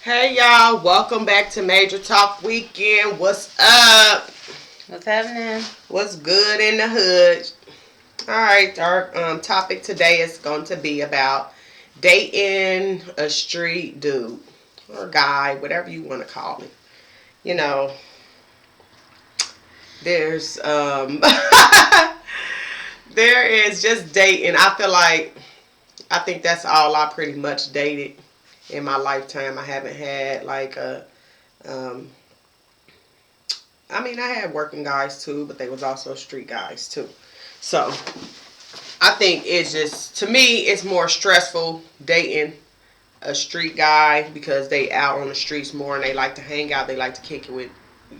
Hey y'all, welcome back to Major Talk Weekend. What's up? What's happening? What's good in the hood? Alright, our topic today is going to be about dating a street dude or guy, whatever you want to call it. You know, there's there is just dating. I think that's all I pretty much dated in my lifetime. I haven't had like a um, I had working guys too, but they was also street guys too. So I think it's just, to me, it's more stressful dating a street guy because they out on the streets more and they like to hang out. They like to kick it with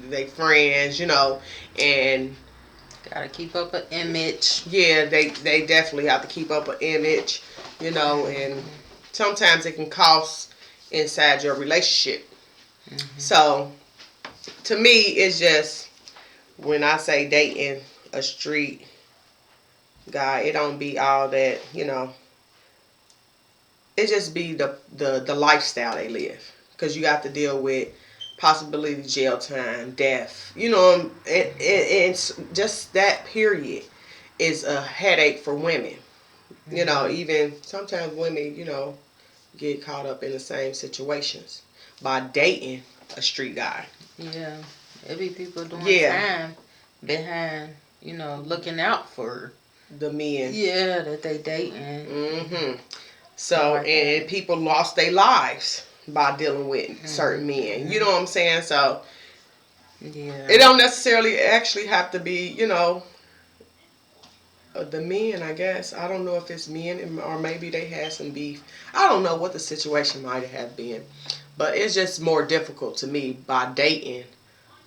their friends, and Gotta keep up an image. yeah, they definitely have to keep up an image, and sometimes it can cost inside your relationship. So to me, it's just, when I say dating a street guy, it don't be all that, it just be the lifestyle they live. Because you got to deal with possibility jail time, death, it's just that period is a headache for women. Even sometimes women, get caught up in the same situations by dating a street guy. Yeah, it be people doing Yeah, time behind, looking out for. the men. Yeah, that they dating. So, Like and that. people lost their lives by dealing with certain men. You know what I'm saying? So, Yeah. it don't necessarily actually have to be, the men, I guess. I don't know if it's men or maybe they had some beef. I don't know what the situation might have been. But it's just more difficult to me by dating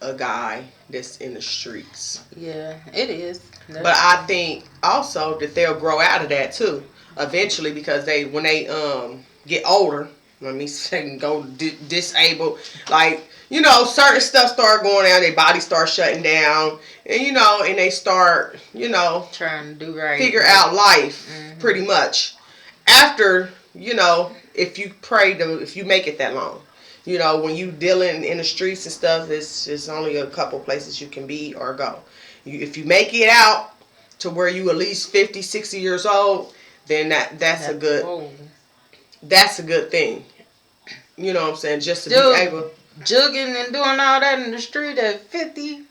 a guy that's in the streets. Yeah, it is. But I think also that they'll grow out of that too eventually, because when they get older, let me say, go disabled, like, certain stuff start going down, their body starts shutting down, and and they start, trying to do right. figure out life pretty much after, if you make it that long. When you dealing in the streets and stuff, it's only a couple places you can be or go. If you make it out to where you at least 50, 60 years old, then that's a good old. that's a good thing. You know what I'm saying? Just to Still be able. jugging and doing all that in the street at 50.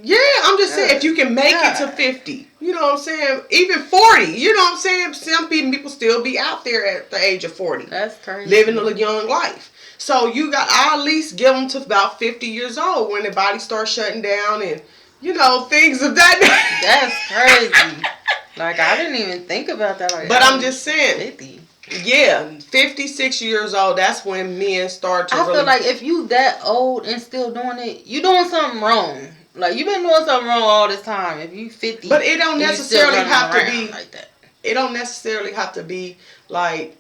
Yeah, I'm just saying, if you can make it to 50, you know what I'm saying? Even 40, you know what I'm saying? Some people still be out there at the age of 40. That's crazy. Living a young life. So I'll at least give them to about 50 years old when their body starts shutting down and, things of that. That's crazy. Like, I didn't even think about that. Like, But I'm just saying. 50. Yeah, 56 years old, that's when men start to I really. feel like if you that old and still doing it, you doing something wrong. Like, you been doing something wrong all this time. If you 50, but it don't necessarily have to be like that. It don't necessarily have to be like,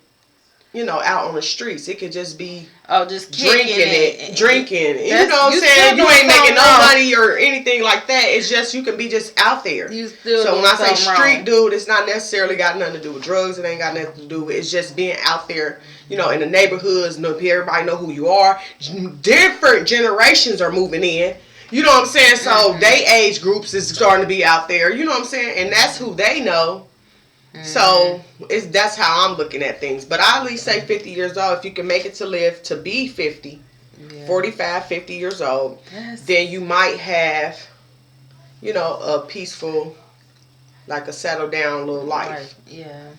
out on the streets. It could just be Just drinking. You know what I'm saying? You ain't making no money or anything like that. It's just, you can be just out there. So when I say street dude, it's not necessarily got nothing to do with drugs. It ain't got nothing to do with. It's just being out there, in the neighborhoods. Everybody know who you are. Different generations are moving in. You know what I'm saying? So they age groups is starting to be out there. You know what I'm saying? And that's who they know. So that's how I'm looking at things. But I at least say 50 years old. If you can make it to live to be 50, 45, 50 years old, then you might have, a peaceful, like a settled down little life. Yeah.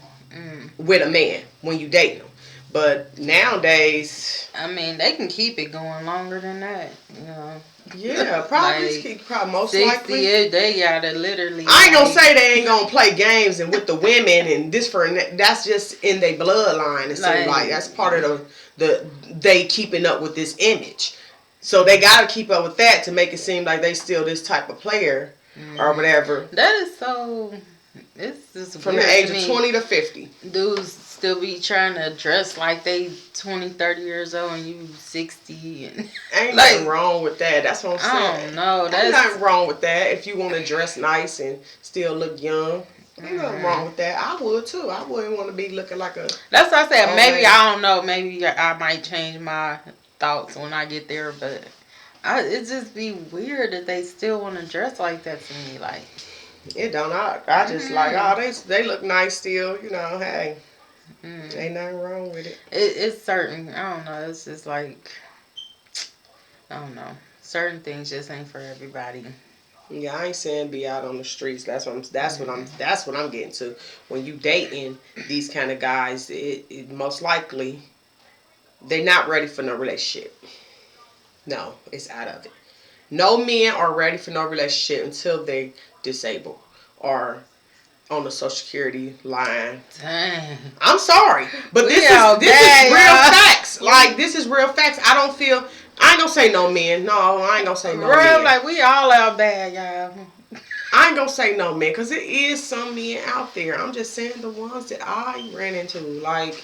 With a man when you dating him. But nowadays, they can keep it going longer than that. Yeah, probably most 60, likely. They gotta literally. I ain't gonna say they ain't gonna play games and with the women and this for that. That's just in their bloodline. It seems like that's part of they keeping up with this image. So they gotta keep up with that to make it seem like they still this type of player or whatever. That is so. It's just from the age of 20 to 50. Dudes still be trying to dress like they 20, 30 years old and you 60. And ain't nothing wrong with that. That's what I'm saying. I don't know. Ain't nothing wrong with that. If you want to dress nice and still look young, ain't nothing wrong with that. I would too. I wouldn't want to be looking like a. That's what I said. Maybe, I don't know. Maybe I might change my thoughts when I get there, but it just be weird that they still want to dress like that to me. Like, it don't. I just like, oh, they look nice still. You know, hey, ain't nothing wrong with it. It's certain. I don't know. It's just like, I don't know. Certain things just ain't for everybody. Yeah, I ain't saying be out on the streets. That's what I'm getting to. When you dating these kind of guys, it most likely they're not ready for no relationship. No, it's out of it. No men are ready for no relationship until they disabled or on the Social Security line. Dang. I'm sorry, but this is real facts. Like, this is real facts. I ain't gonna say no men. No, I ain't gonna say no men. Like, we all out bad, y'all. I ain't gonna say no men, because it is some men out there. I'm just saying the ones that I ran into. Like,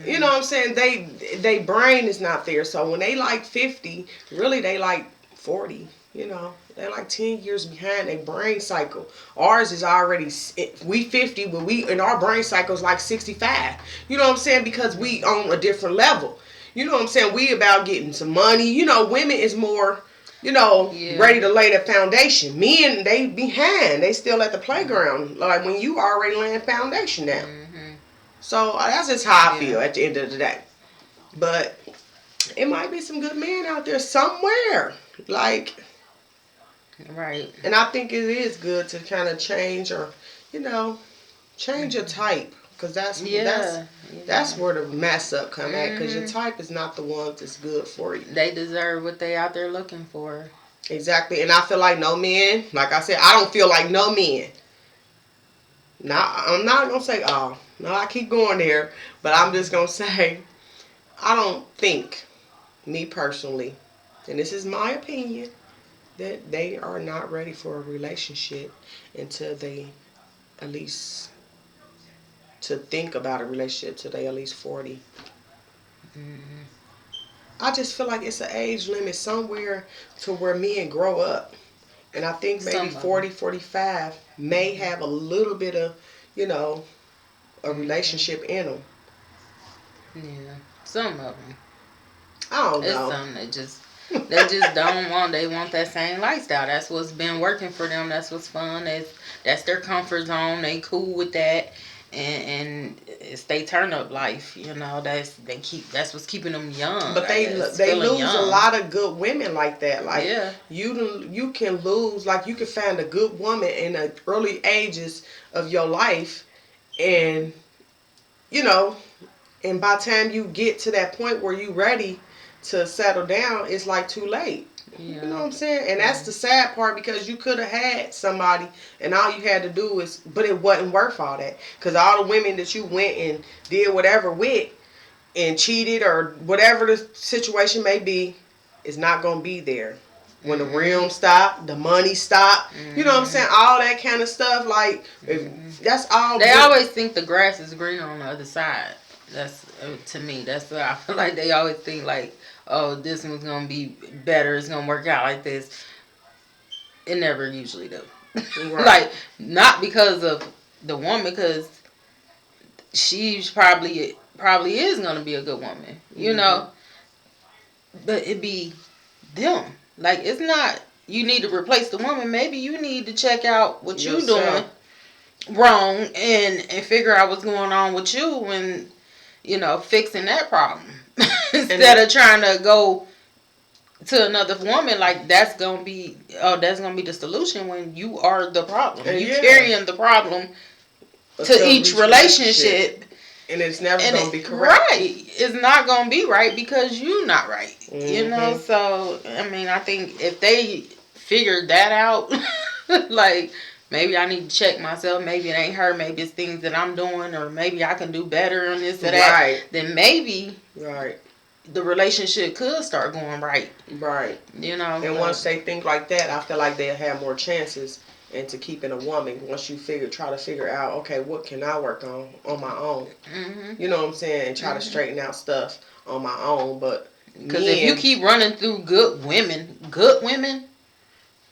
you know what I'm saying? They brain is not there. So when they like 50, really they like 40. You know, they're like 10 years behind their brain cycle. Ours is already, we 50, but in our brain cycle is like 65. You know what I'm saying? Because we on a different level. You know what I'm saying? We about getting some money. You know, women is more, ready to lay the foundation. Men, they behind. They still at the playground. Like, when you already laying foundation down. So that's just how I feel at the end of the day. But it might be some good men out there somewhere. Like, right. And I think it is good to kind of change or, change your type. Because that's where the mess up come at. Because your type is not the one that's good for you. They deserve what they out there looking for. Exactly. And I feel like no men, like I said, I don't feel like no men. Now, I'm not going to say, no, I keep going there. But I'm just going to say, I don't think, me personally, and this is my opinion, that they are not ready for a relationship until they at least, to think about a relationship till they at least 40. I just feel like it's an age limit somewhere to where men grow up. And I think maybe 40, 45 may have a little bit of, a relationship in them. Yeah, some of them. I don't know. It's some they just don't want. They want that same lifestyle. That's what's been working for them. That's what's fun. That's their comfort zone. They cool with that, and it's they turn up life. That's what's keeping them young. But they lose a lot of good women like that. Like, you can lose. Like, you can find a good woman in the early ages of your life, and and by the time you get to that point where you ready to settle down, it's like too late. You know what I'm saying? And that's the sad part, because you could have had somebody and all you had to do is, but it wasn't worth all that. Because all the women that you went and did whatever with and cheated or whatever the situation may be is not going to be there. When the realm stop, the money stop, you know what I'm saying? All that kind of stuff. Like, that's all. They always think the grass is greener on the other side. That's, to me, that's what I feel like. They always think like, oh, this one's going to be better. It's going to work out like this. It never usually do. Right. Like, not because of the woman, because she probably is going to be a good woman, you know? But it be them. Like, it's not, you need to replace the woman. Maybe you need to check out what you're doing wrong and figure out what's going on with you and, fixing that problem. Instead of trying to go to another woman, like, that's going to be the solution when you are the problem. You carrying the problem to each relationship. And it's never going to be correct. Right. It's not going to be right because you're not right. So, I mean, I think if they figured that out, like, maybe I need to check myself. Maybe it ain't her. Maybe it's things that I'm doing, or maybe I can do better on this or that. Right. Then maybe the relationship could start going right. Right. And once they think like that, I feel like they'll have more chances into keeping a woman. Once you try to figure out, okay, what can I work on my own? You know what I'm saying? And try to straighten out stuff on my own. But because if you keep running through good women.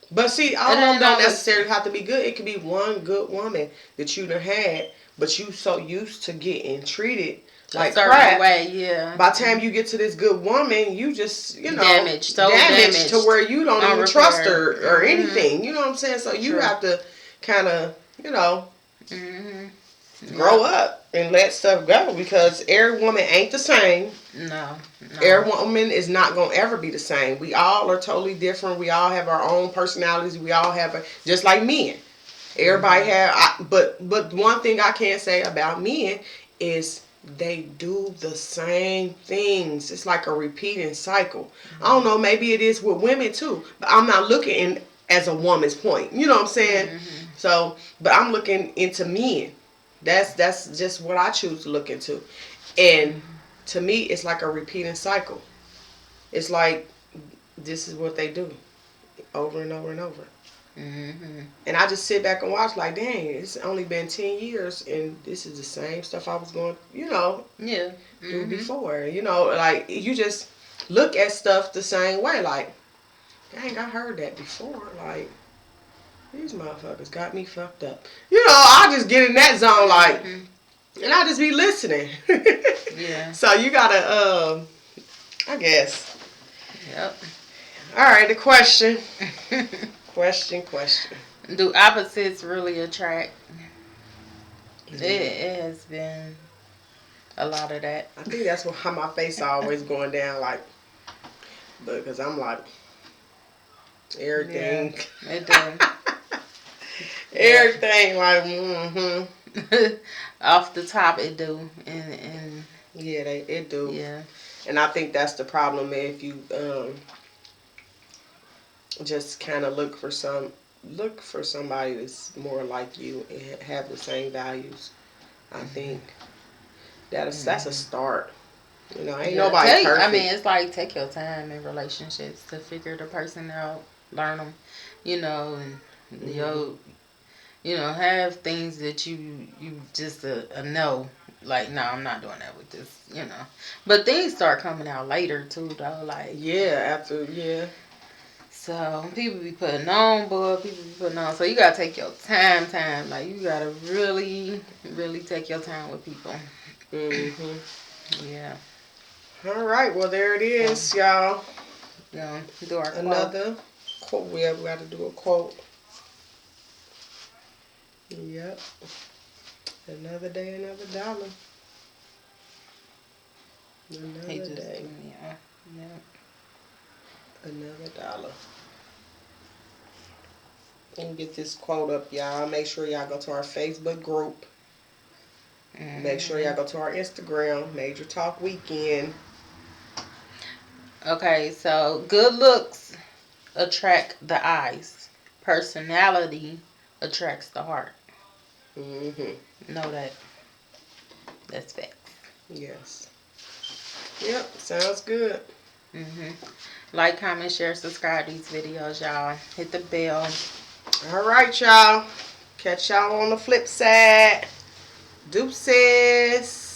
But see, all of them don't necessarily have to be good. It could be one good woman that you done had, but you so used to getting treated like crap. Way, yeah. By the time you get to this good woman, you just, damaged to where you don't even trust her or anything. You know what I'm saying? So you have to kind of, grow up and let stuff go, because every woman ain't the same. No. Every woman is not going to ever be the same. We all are totally different. We all have our own personalities. We all have just like men. Everybody but one thing I can say about men is they do the same things. It's like a repeating cycle. I don't know, maybe it is with women too, but I'm not looking as a woman's point. You know what I'm saying? So, but I'm looking into men. That's just what I choose to look into. And to me, it's like a repeating cycle. It's like this is what they do over and over and over. And I just sit back and watch like, dang, it's only been 10 years and this is the same stuff I was going, do before. Like, you just look at stuff the same way. Like, dang, I heard that before. Like, these motherfuckers got me fucked up. I just get in that zone, like, and I just be listening. Yeah. So you gotta, I guess. Yep. All right, the question. Question. Do opposites really attract? It has been a lot of that. I think that's how my face always going down, like, because I'm like, everything. Yeah, it does. Everything, like, Off the top, it do, and yeah, it do. Yeah. And I think that's the problem if you just kind of look for somebody that's more like you and have the same values. I think that's a start. Ain't nobody perfect. I mean, it's like, take your time in relationships to figure the person out, learn them, and have things that you just know. Like, no, I'm not doing that with this, But things start coming out later too, though. Like, yeah. So people be putting on, So you gotta take your time. Like, you gotta really, really take your time with people. Yeah. All right. Well, there it is, y'all. Yeah. Do our another quote. We got to do a quote. Yep. Another day, another dollar. Another day. Yeah. Another dollar. And get this quote up, y'all. Make sure y'all go to our Facebook group. Make sure y'all go to our Instagram, Major Talk Weekend. Okay, so good looks attract the eyes. Personality attracts the heart. Know that. That's facts. Yes. Yep, sounds good. Like, comment, share, subscribe to these videos, y'all. Hit the bell. All right, y'all. Catch y'all on the flip side. Deuces.